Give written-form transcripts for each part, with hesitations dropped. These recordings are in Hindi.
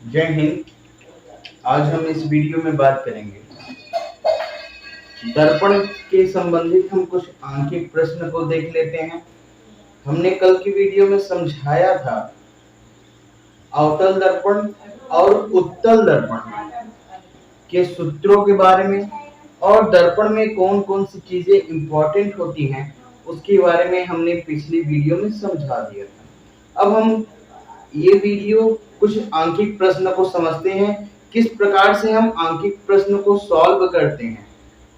जय हिंद। आज हम इस वीडियो में बात करेंगे दर्पण के संबंधित। हम कुछ आंकिक प्रश्न को देख लेते हैं। हमने कल की वीडियो में समझाया था अवतल दर्पण और उत्तल दर्पण के सूत्रों के बारे में, और दर्पण में कौन कौन सी चीजें इंपॉर्टेंट होती हैं उसके बारे में हमने पिछली वीडियो में समझा दिया था। अब हम ये वीडियो कुछ आंकिक प्रश्न को समझते हैं, किस प्रकार से हम आंकिक प्रश्न को सॉल्व करते हैं।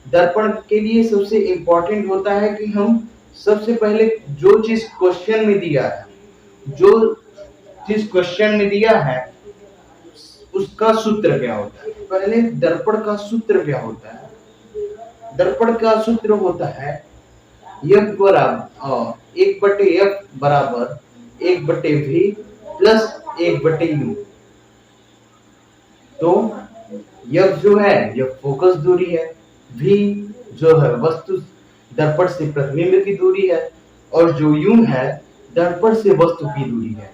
दर्पण के लिए सबसे इंपॉर्टेंट होता है कि हम सबसे पहले जो चीज क्वेश्चन में दिया है, जो चीज क्वेश्चन में दिया है उसका सूत्र क्या होता है। पहले दर्पण का सूत्र क्या होता है। दर्पण का सूत्र होता है F बराबर 1/F बराबर 1/V प्लस 1/U। तो F जो है यह फोकस दूरी है, V जो है वस्तु दर्पण से प्रतिबिंब की दूरी है, और जो U है दर्पण से वस्तु की दूरी है।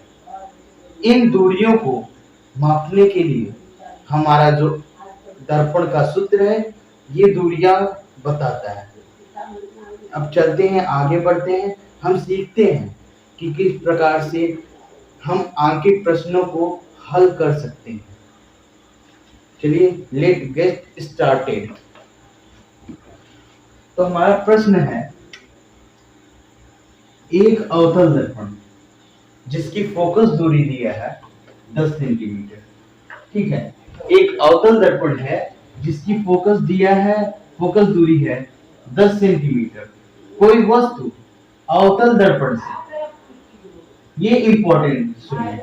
इन दूरियों को मापने के लिए हमारा जो दर्पण का सूत्र है ये दूरियां बताता है। अब चलते हैं, आगे बढ़ते हैं, हम सीखते हैं कि किस प्रकार से हम आंकिक प्रश्नों को हल कर सकते हैं। चलिए लेट गेट स्टार्टेड। तो हमारा प्रश्न है, एक अवतल दर्पण जिसकी फोकस दूरी दिया है 10 सेंटीमीटर। ठीक है, एक अवतल दर्पण है जिसकी फोकस दिया है, फोकस दूरी है 10 सेंटीमीटर। कोई वस्तु अवतल दर्पण से, ये इंपॉर्टेंट सुनिए,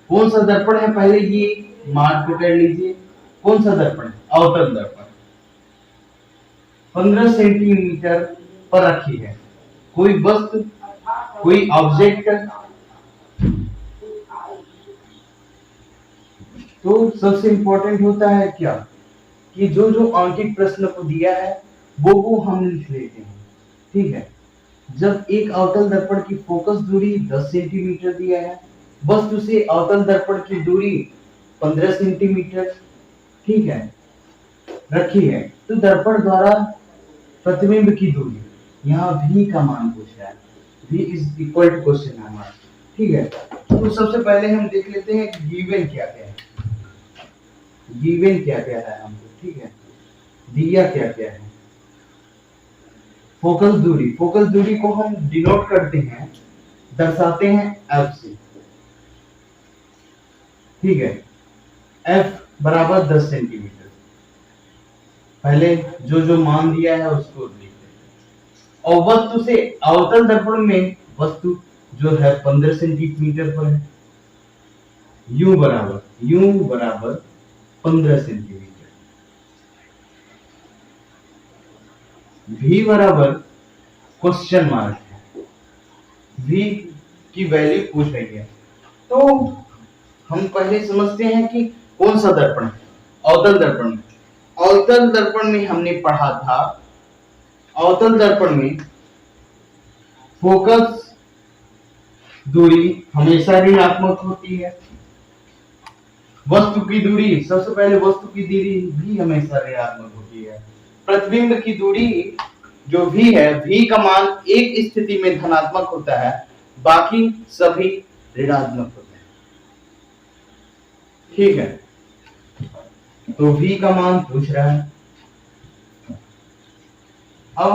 कौन सा दर्पण है पहले ये मार्क कर लीजिए। कौन सा दर्पण है? अवतल दर्पण 15 सेंटीमीटर पर रखी है। कोई वस्तु, कोई ऑब्जेक्ट, तो सबसे इंपॉर्टेंट होता है क्या कि जो जो आंकिक प्रश्न को दिया है वो हम लिख लेते हैं। ठीक है, जब एक अवतल दर्पण की फोकस दूरी 10 सेंटीमीटर दिया है, वस्तु से अवतल दर्पण की दूरी 15 सेंटीमीटर ठीक है रखी है, तो दर्पण द्वारा प्रतिबिंब की दूरी, यहाँ v का मान पूछा है। v is equal to question है हमारा। ठीक है, तो सबसे पहले हम देख लेते हैं गिवन क्या क्या है। गिवन क्या क्या है हमको, ठीक है, दिया क्या क्या है। फोकस दूरी, फोकस दूरी को हम डिनोट करते हैं, दर्शाते हैं F से। ठीक है, F बराबर 10 सेंटीमीटर। पहले जो जो मान दिया है उसको लिख लेते हैं। और वस्तु से अवतल दर्पण में वस्तु जो है 15 सेंटीमीटर पर है। U बराबर 15 सेंटीमीटर। V बराबर क्वेश्चन मार्क है, V की वैल्यू पूछ रही है। तो हम पहले समझते हैं कि कौन सा दर्पण है। अवतल दर्पण, अवतल दर्पण में हमने पढ़ा था, अवतल दर्पण में फोकस दूरी हमेशा ऋणात्मक होती है। वस्तु की दूरी, सबसे पहले वस्तु की दूरी भी हमेशा ऋणात्मक होती है। प्रतिबिंब की दूरी जो v है, v का मान एक स्थिति में धनात्मक होता है, बाकी सभी ऋणात्मक होते हैं। ठीक है, तो v का मान पूछ रहा है। अब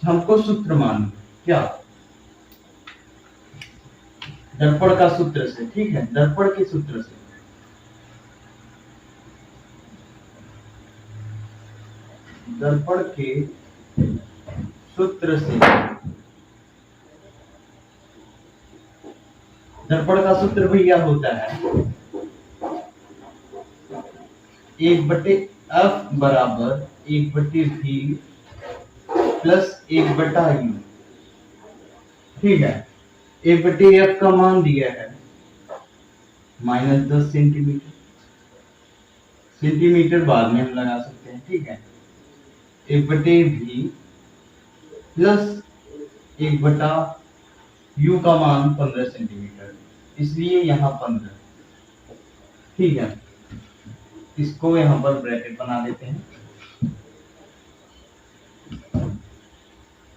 हमको सूत्र मान क्या, दर्पण का सूत्र से। ठीक है, दर्पण के सूत्र से, दर्पण के सूत्र से, दर्पण का सूत्र भैया होता है 1/F बराबर 1/V प्लस 1/U। ठीक है, 1/F का मान दिया है -10 सेंटीमीटर। सेंटीमीटर बाद में हम लगा सकते हैं। ठीक है, 1/V प्लस 1/U का मान 15 सेंटीमीटर, इसलिए यहाँ 15। ठीक है, इसको यहाँ पर ब्रैकेट बना देते हैं।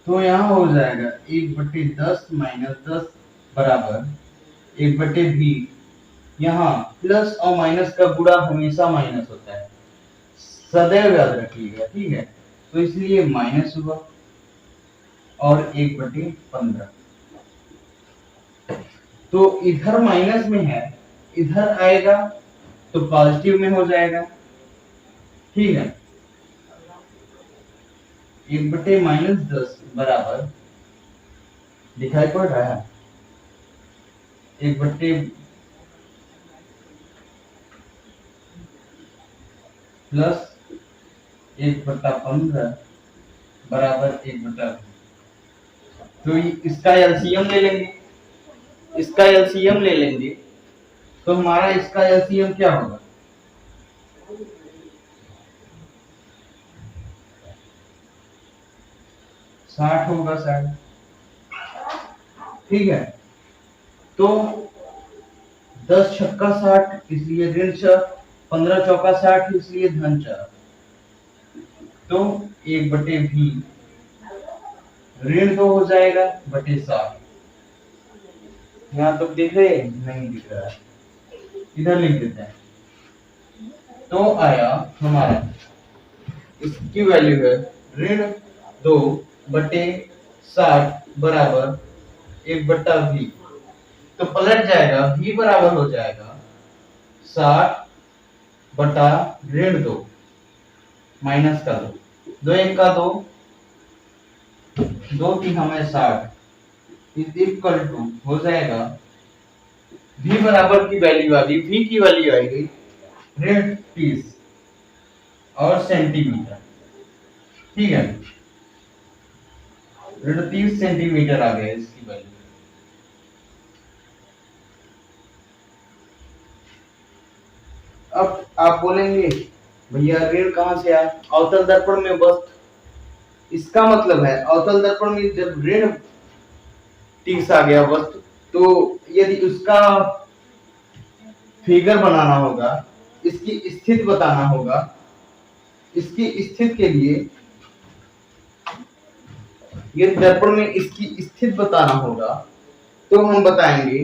तो यहाँ हो जाएगा 1/10 माइनस 10 बराबर 1/v। यहाँ प्लस और माइनस का गुणा हमेशा माइनस होता है, सदैव याद रखिएगा, ठीक है। तो इसलिए माइनस हुआ और 1/15। तो इधर माइनस में है, इधर आएगा तो पॉजिटिव में हो जाएगा, ठीक है। 1/-10 बराबर दिखाई पड़ रहा है 1/+ 1/15 बराबर 1/20। तो इसका एलसीएम ले लेंगे, इसका एलसीएम ले लेंगे, तो हमारा इसका एलसीएम क्या होगा? 60 होगा शायद, ठीक है। तो 10 छक्का 60 इसलिए ऋण 4, 15 चौका 60 इसलिए धन 4। तो 1/v ऋण 2 हो जाएगा बटे 60। यहाँ तो दिख रहे नहीं दिख रहा है, इधर लिख देते हैं। तो आया हमारा, इसकी वैल्यू है ऋण 2/60 बराबर 1/v। तो पलट जाएगा, v बराबर हो जाएगा 60/-2 माइनस का 2, 2 1 का 2, 2 3 हमें 60 इज इक्वल टू हो जाएगा v बराबर की वैल्यू आ गई, v की वैल्यू आएगी ऋण 30 और सेंटीमीटर, ठीक है। ऋण 30 सेंटीमीटर आ गया इसकी वैल्यू। अब आप बोलेंगे भैया ऋण कहां से आया? अवतल दर्पण में वस्तु, इसका मतलब है अवतल दर्पण में जब ऋण 30 आ गया वस्तु, तो यदि उसका फिगर बनाना होगा, इसकी स्थिति बताना होगा, इसकी स्थिति के लिए यदि दर्पण में इसकी स्थिति बताना होगा तो हम बताएंगे,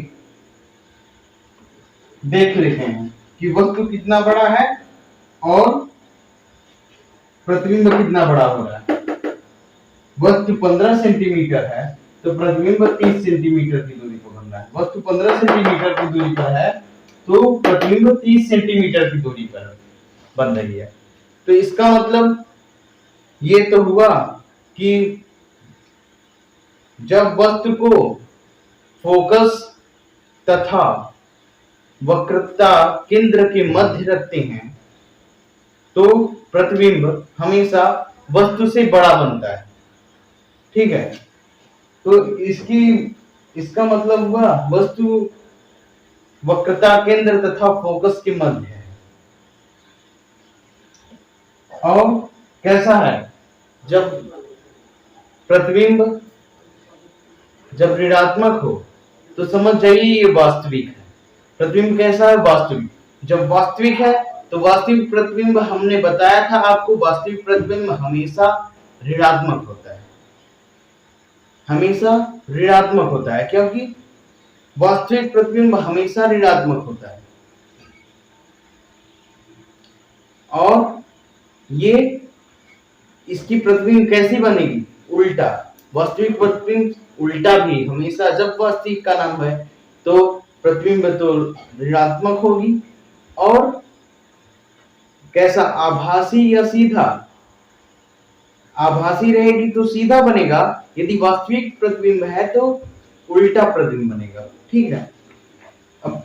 देख लेते हैं कि वस्तु कितना बड़ा है और प्रतिबिंब कितना बड़ा हो रहा है। वस्तु 15 सेंटीमीटर है तो प्रतिबिंब 30 सेंटीमीटर की दूरी पर बन रहा है। वस्तु 15 सेंटीमीटर की दूरी पर है तो प्रतिबिंब 30 सेंटीमीटर की दूरी पर बन रही है। तो इसका मतलब ये तो हुआ कि जब वस्तु को फोकस तथा वक्रता केंद्र के मध्य रखते हैं तो प्रतिबिंब हमेशा वस्तु से बड़ा बनता है, ठीक है। तो इसका मतलब हुआ वस्तु वक्रता केंद्र तथा फोकस के मध्य है। और कैसा है, जब प्रतिबिंब जब ऋणात्मक हो तो समझ जाइए ये वास्तविक है। प्रतिबिंब कैसा है? वास्तविक। जब वास्तविक है तो वास्तविक प्रतिबिंब, हमने बताया था आपको, वास्तविक प्रतिबिंब हमेशा ऋणात्मक होता है, हमेशा ऋणात्मक होता है, क्योंकि वास्तविक प्रतिबिंब हमेशा ऋणात्मक होता है। और ये इसकी प्रतिबिंब कैसी बनेगी? उल्टा। वास्तविक प्रतिबिंब उल्टा भी हमेशा, जब वास्तविक का नाम है तो प्रतिबिंब तो ऋणात्मक होगी। और कैसा? आभासी या सीधा? आभासी रहेगी तो सीधा बनेगा, यदि वास्तविक प्रतिबिंब है तो उल्टा प्रतिबिंब बनेगा, ठीक है। अब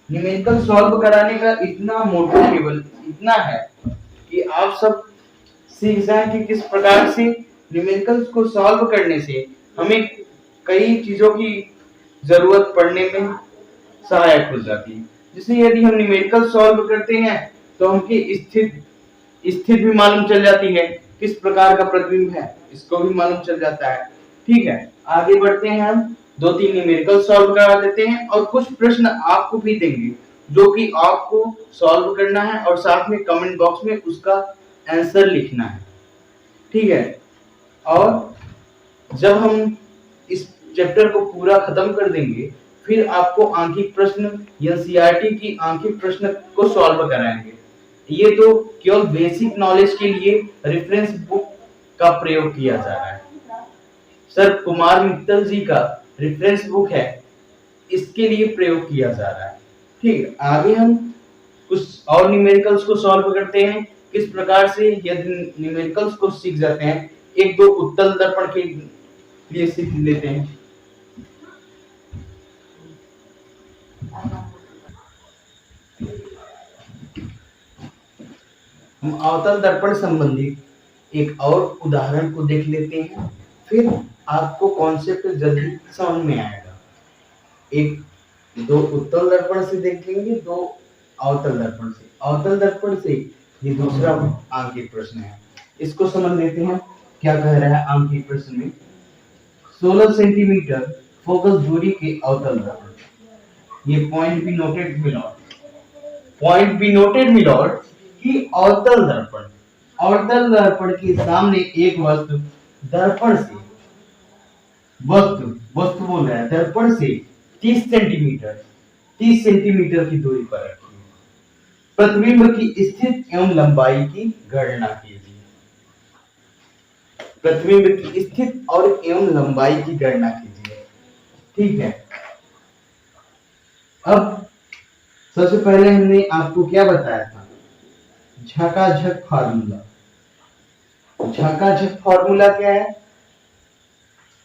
न्यूमेरिकल सॉल्व कराने का इतना मोटो केवल इतना है कि आप सब सीख जाएं कि किस प्रकार से न्यूमेरिकल्स को सॉल्व करने से हमें कई चीजों की जरूरत पड़ने में सहायक हो जाती है। जैसे यदि हम न्यूमेरिकल सॉल्व करते हैं तो हमकी स्थिति भी मालूम चल जाती है, किस प्रकार का प्रतिबिंब है इसको भी मालूम चल जाता है, ठीक है। आगे बढ़ते हैं, हम 2-3 न्यूमेरिकल सॉल्व करा देते हैं और कुछ प्रश्न आपको भी देंगे, जो कि आपको सॉल्व करना है और साथ में कमेंट बॉक्स में उसका आंसर लिखना है, ठीक है। और जब हम इस चैप्टर को पूरा खत्म कर देंगे, फिर आपको आंकिक प्रश्न एनसीईआरटी की आंकिक प्रश्न को सॉल्व कराएंगे। ये तो केवल बेसिक नॉलेज के लिए रेफरेंस बुक का प्रयोग किया जा रहा है। सर कुमार मित्तल जी का रेफरेंस बुक है, इसके लिए प्रयोग किया जा रहा है। ठीक है, आगे हम कुछ और न्यूमेरिकल्स को सॉल्व करते हैं। किस प्रकार से यदि न्यूमेरिकल्स को सीख जाते हैं, एक दो उत्तल दर्पण के लिए सीख लेते हैं। हम अवतल दर्पण संबंधी एक और उदाहरण को देख लेते हैं, फिर आपको कॉन्सेप्ट जल्दी समझ में आएगा। एक दो उत्तल दर्पण से देख लेंगे, दो अवतल दर्पण से। अवतल दर्पण से ये दूसरा आंकिक प्रश्न है, इसको समझ लेते हैं। क्या कह रहा है आंकिक प्रश्न में? 16 सेंटीमीटर फोकस दूरी के अवतल दर्पण, ये पॉइंट भी नोटेड मिलॉर्ड, पॉइंट भी नोटेड मिलॉर्ड कि अवतल दर्पण, अवतल दर्पण के सामने एक वस्तु दर्पण से, वस्तु बोल रहा है दर्पण से 30 सेंटीमीटर, 30 सेंटीमीटर की दूरी पर रखी है। प्रतिबिंब की स्थिति एवं लंबाई की गणना कीजिए। प्रतिबिंब की स्थिति और एवं लंबाई की गणना कीजिए, ठीक है। अब सबसे पहले हमने आपको क्या बताया था? झकाझक फार्मूला। झकाझक फार्मूला क्या है?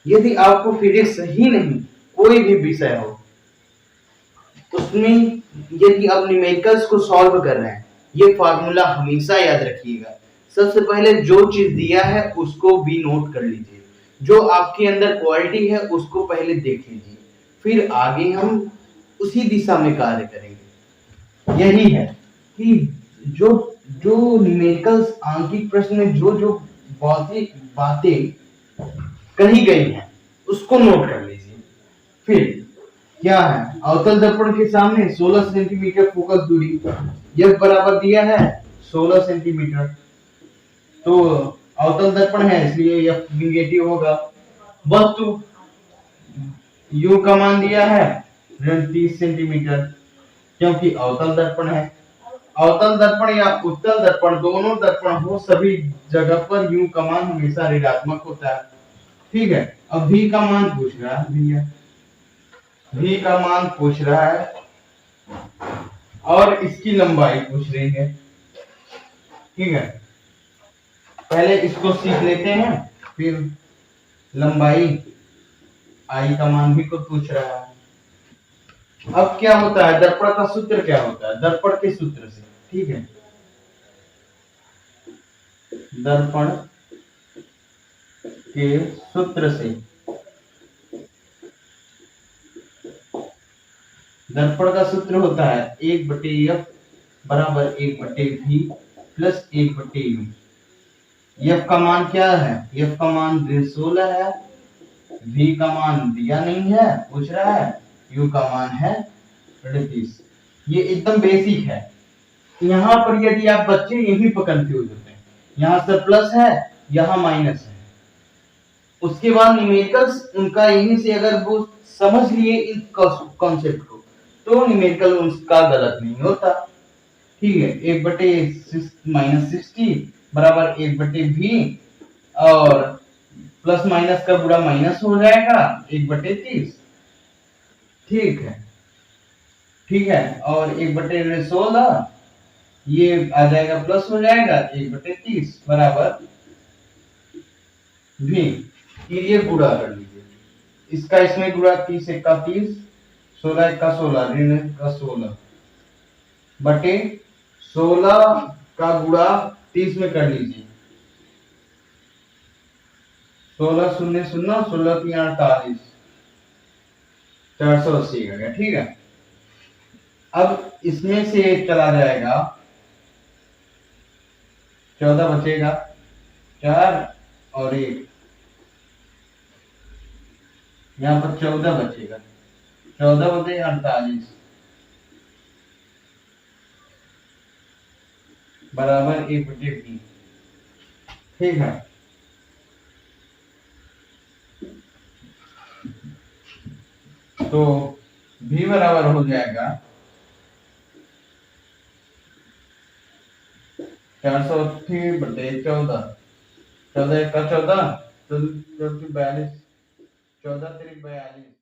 यदि आपको फिजिक्स ही नहीं, कोई भी विषय हो, उसमें यदि आप न्यूमेरिकल्स को सॉल्व कर रहे हैं, ये फार्मूला हमेशा याद रखिएगा। सबसे पहले जो चीज दिया है उसको भी नोट कर लीजिए, जो आपके अंदर क्वालिटी है उसको पहले देख लीजिए, फिर आगे हम उसी दिशा में कार्य करेंगे। यही है कि जो जो न्यूमेरिकल्स आंकिक प्रश्न में जो जो बातें कही गई हैं उसको नोट कर लीजिए। फिर क्या है? अवतल दर्पण के सामने 16 सेंटीमीटर फोकस दूरी, यह बराबर दिया है 16 सेंटीमीटर, तो अवतल दर्पण है इसलिए यह निगेटिव होगा। वस्तु यू का मान दिया है 30 सेंटीमीटर, क्योंकि अवतल दर्पण है। अवतल दर्पण या उत्तल दर्पण, दोनों दर्पण हो, सभी जगह पर यू का मान हमेशा ऋणात्मक होता है, ठीक है। अब v का मान पूछ रहा है भैया, v का मान पूछ रहा है और इसकी लंबाई पूछ रही है, ठीक है। पहले इसको सीख लेते हैं, फिर लंबाई i का मान भी को पूछ रहा है। अब क्या होता है? दर्पण का सूत्र क्या होता है? दर्पण के सूत्र से, ठीक है। दर्पण के सूत्र से, दर्पण का सूत्र होता है 1/f बराबर 1/v प्लस 1/u। f का मान क्या है? f का मान 16 है, v का मान दिया नहीं है, पूछ रहा है, u का मान है 30। ये एकदम बेसिक है। यहाँ पर यदि आप बच्चे यहीं पर कंफ्यूज होते हैं, यहाँ से प्लस है, यहाँ माइनस है, उसके बाद न्यूमेरिकल्स उनका यहीं से अगर वो समझ लिए इन कॉन्सेप्ट को, तो न्यूमेरिकल उसका गलत नहीं होता, ठीक है। 1/-60 बराबर 1/v और प्लस माइनस का गुणा माइनस हो जाएगा 1/30, ठीक है, ठीक है। और 1/16 ये आ जाएगा, प्लस हो जाएगा 1/30 बराबर v। ये गुणा कर लीजिए, इसका इसमें गुणा 30 1 का 30, 16 1 का 16, ऋण का 16 बटे 16 का गुणा 30 में कर लीजिए, 16 0 0, 16 3 48, 480 आ गया, ठीक है। अब इसमें से चला जाएगा, 14 बचेगा, 4 और 1, यहाँ पर 14 बचेगा, 14 बटे 48, बराबर ए बटे बी। ठीक है, तो v बराबर हो जाएगा 480/14, 14 का 14, 42, 14 3 42।